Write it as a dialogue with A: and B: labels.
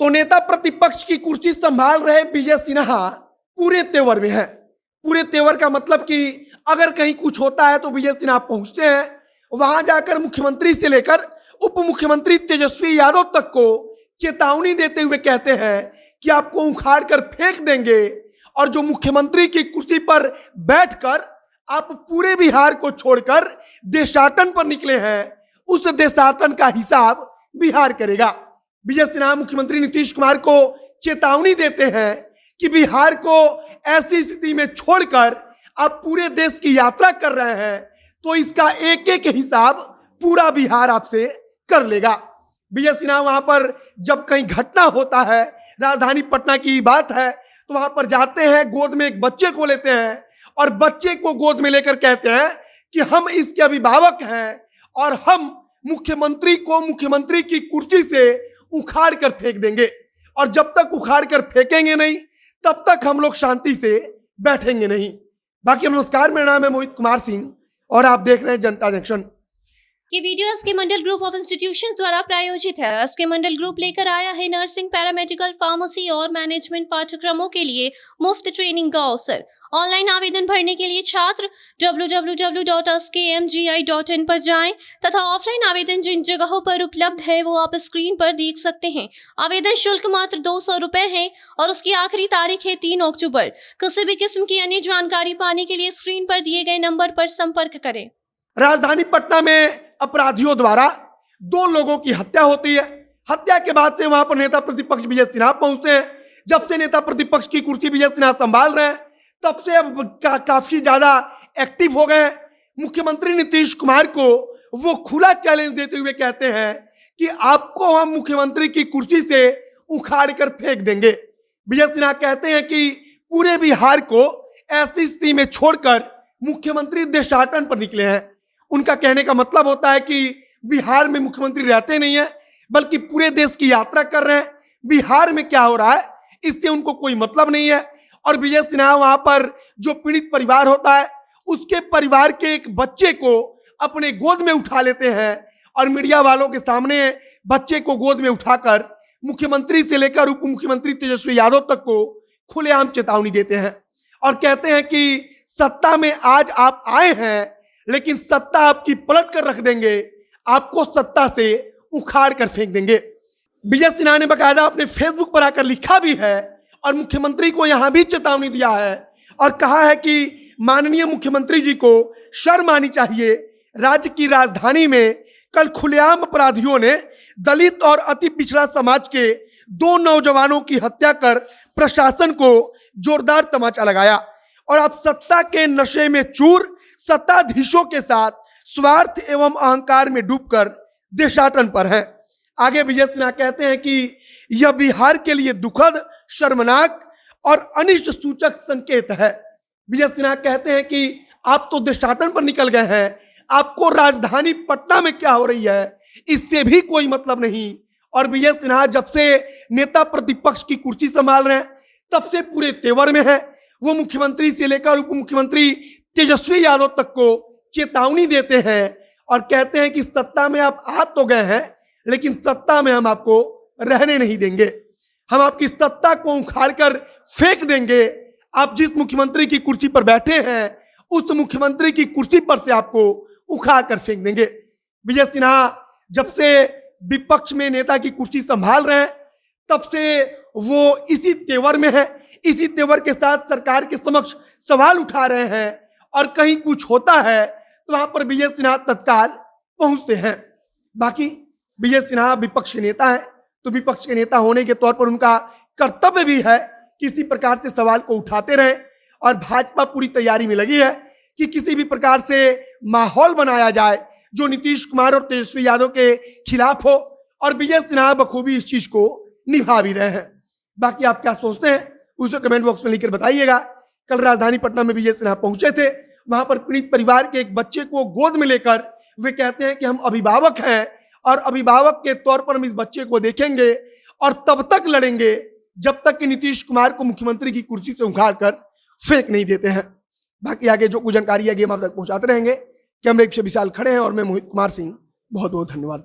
A: तो नेता प्रतिपक्ष की कुर्सी संभाल रहे विजय सिन्हा पूरे तेवर में है। पूरे तेवर का मतलब कि अगर कहीं कुछ होता है तो विजय सिन्हा पहुंचते हैं, वहां जाकर मुख्यमंत्री से लेकर उप मुख्यमंत्री तेजस्वी यादव तक को चेतावनी देते हुए कहते हैं कि आपको उखाड़ कर फेंक देंगे। और जो मुख्यमंत्री की कुर्सी पर बैठकर आप पूरे बिहार को छोड़कर देशाटन पर निकले हैं, उस देशाटन का हिसाब बिहार करेगा। विजय सिन्हा मुख्यमंत्री नीतीश कुमार को चेतावनी देते हैं कि बिहार को ऐसी स्थिति में छोड़कर आप पूरे देश की यात्रा कर रहे हैं तो इसका एक एक हिसाब पूरा बिहार आपसे कर लेगा। विजय सिन्हा वहां पर जब कहीं घटना होता है, राजधानी पटना की बात है, तो वहां पर जाते हैं, गोद में एक बच्चे को लेते हैं और बच्चे को गोद में लेकर कहते हैं कि हम इसके अभिभावक हैं और हम मुख्यमंत्री को मुख्यमंत्री की कुर्सी से उखाड़ कर फेंक देंगे, और जब तक उखाड़ कर फेंकेंगे नहीं तब तक हम लोग शांति से बैठेंगे नहीं। बाकी नमस्कार, मेरा नाम है मोहित कुमार सिंह और आप देख रहे हैं जनता जंक्शन।
B: ये video SK Mandal group of institutions द्वारा प्रायोजित है। एसके मंडल ग्रुप लेकर आया है नर्सिंग, पैरामेडिकल, फार्मेसी और मैनेजमेंट पाठ्यक्रमों के लिए मुफ्त ट्रेनिंग का अवसर। ऑनलाइन आवेदन भरने के लिए छात्र www.skmgi.in पर जाएं तथा ऑफलाइन आवेदन जिन जगहों पर उपलब्ध है वो आप स्क्रीन पर देख सकते हैं। आवेदन शुल्क मात्र 200 रुपए है और उसकी आखिरी तारीख है 3 अक्टूबर। किसी भी किस्म की अन्य जानकारी पाने के लिए स्क्रीन पर दिए गए नंबर पर संपर्क करें।
A: राजधानी पटना में अपराधियों द्वारा 2 लोगों की हत्या होती है। हत्या के बाद से वहां पर नेता प्रतिपक्ष विजय सिन्हा पहुंचते हैं। जब से नेता प्रतिपक्ष की कुर्सी विजय सिन्हा संभाल रहे हैं तब से अब काफी ज्यादा एक्टिव हो गए हैं। मुख्यमंत्री नीतीश कुमार को वो खुला चैलेंज देते हुए कहते हैं कि आपको हम मुख्यमंत्री की कुर्सी से उखाड़ कर फेंक देंगे। विजय सिन्हा कहते हैं कि पूरे बिहार को ऐसी स्थिति में छोड़कर मुख्यमंत्री देशाटन पर निकले हैं। उनका कहने का मतलब होता है कि बिहार में मुख्यमंत्री रहते नहीं है बल्कि पूरे देश की यात्रा कर रहे हैं। बिहार में क्या हो रहा है इससे उनको कोई मतलब नहीं है। और विजय सिन्हा वहां पर जो पीड़ित परिवार होता है उसके परिवार के एक बच्चे को अपने गोद में उठा लेते हैं और मीडिया वालों के सामने बच्चे को गोद में उठाकर मुख्यमंत्री से लेकर उप मुख्यमंत्री तेजस्वी यादव तक को खुलेआम चेतावनी देते हैं और कहते हैं कि सत्ता में आज आप आए हैं लेकिन सत्ता आपकी पलट कर रख देंगे, आपको सत्ता से उखाड़ कर फेंक देंगे। विजय सिन्हा ने बकायदा अपने फेसबुक पर आकर लिखा भी है और मुख्यमंत्री को यहां भी चेतावनी दिया है और कहा है कि माननीय मुख्यमंत्री जी को शर्म आनी चाहिए। राज्य की राजधानी में कल खुलेआम अपराधियों ने दलित और अति पिछड़ा समाज के 2 नौजवानों की हत्या कर प्रशासन को जोरदार तमाचा लगाया और आप सत्ता के नशे में चूर सत्ताधीशों के साथ स्वार्थ एवं अहंकार में डूबकर देशाटन पर हैं। आगे विजय सिन्हा कहते हैं कि यह बिहार के लिए दुखद, शर्मनाक और अनिष्ट सूचक संकेत है। विजय सिन्हा कहते हैं कि आप तो देशाटन पर निकल गए हैं, आपको राजधानी पटना में क्या हो रही है इससे भी कोई मतलब नहीं। और विजय सिन्हा जब से नेता प्रतिपक्ष की कुर्सी संभाल रहे हैं तब से पूरे तेवर में है। वो मुख्यमंत्री से लेकर उप मुख्यमंत्री तेजस्वी यादव तक को चेतावनी देते हैं और कहते हैं कि सत्ता में आप आ तो गए हैं लेकिन सत्ता में हम आपको रहने नहीं देंगे, हम आपकी सत्ता को उखाड़ कर फेंक देंगे। आप जिस मुख्यमंत्री की कुर्सी पर बैठे हैं उस मुख्यमंत्री की कुर्सी पर से आपको उखाड़ कर फेंक देंगे। विजय सिन्हा जब से विपक्ष में नेता की कुर्सी संभाल रहे हैं तब से वो इसी तेवर में है, इसी तेवर के साथ सरकार के समक्ष सवाल उठा रहे हैं और कहीं कुछ होता है तो वहां पर विजय सिन्हा तत्काल पहुंचते हैं। बाकी विजय सिन्हा विपक्ष के नेता है तो विपक्ष के नेता होने के तौर पर उनका कर्तव्य भी है किसी प्रकार से सवाल को उठाते रहें और भाजपा पूरी तैयारी में लगी है कि किसी भी प्रकार से माहौल बनाया जाए जो नीतीश कुमार और तेजस्वी यादव के खिलाफ हो, और विजय सिन्हा बखूबी इस चीज को निभा भी रहे हैं। बाकी आप क्या सोचते हैं उसे कमेंट बॉक्स में लिखकर बताइएगा। कल राजधानी पटना में विजय सिन्हा पहुंचे थे, वहां पर पीड़ित परिवार के एक बच्चे को गोद में लेकर वे कहते हैं कि हम अभिभावक हैं और अभिभावक के तौर पर हम इस बच्चे को देखेंगे और तब तक लड़ेंगे जब तक कि नीतीश कुमार को मुख्यमंत्री की कुर्सी से उखाड़ कर फेंक नहीं देते हैं। बाकी आगे जो कुछ जानकारी है हम आप तक पहुंचाते रहेंगे। कैमरे से विशाल खड़े हैं और मैं मोहित कुमार सिंह, बहुत बहुत धन्यवाद।